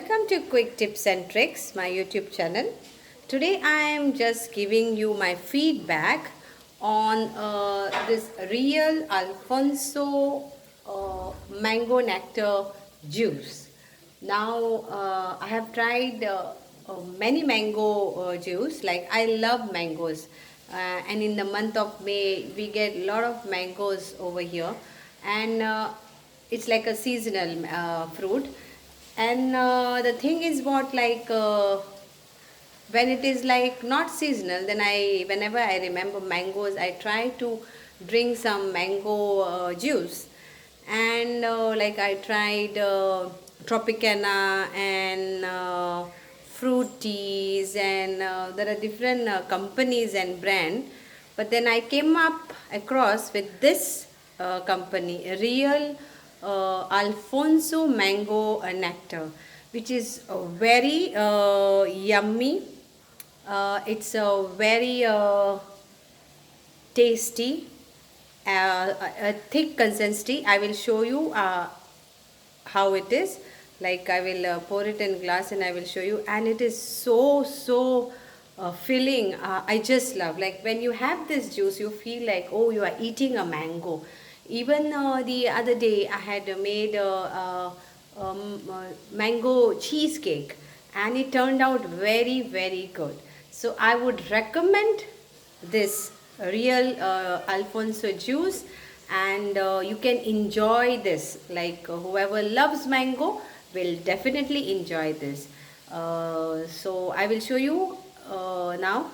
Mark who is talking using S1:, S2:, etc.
S1: Welcome to Quick Tips and Tricks, my YouTube channel. Today I am just giving you my feedback on this Real Alphonso mango nectar juice. Now I have tried many mango juice. Like I love mangoes, and in the month of May we get a lot of mangoes over here, and it's like a seasonal fruit. And the thing is what, like when it is like not seasonal, then whenever I remember mangoes, I try to drink some mango juice. And like I tried Tropicana and fruit teas, and there are different companies and brand. But then I came up across with this company, Real Alfonso mango nectar, which is very yummy. It's a very tasty, a thick consistency. I will show you how it is. Like I will pour it in glass and I will show you, and it is so filling. I just love, like when you have this juice you feel like, oh, you are eating a mango. Even the other day I had made mango cheesecake, and it turned out very good. So I would recommend this Real Alfonso juice, and you can enjoy this. Like whoever loves mango will definitely enjoy this. So I will show you now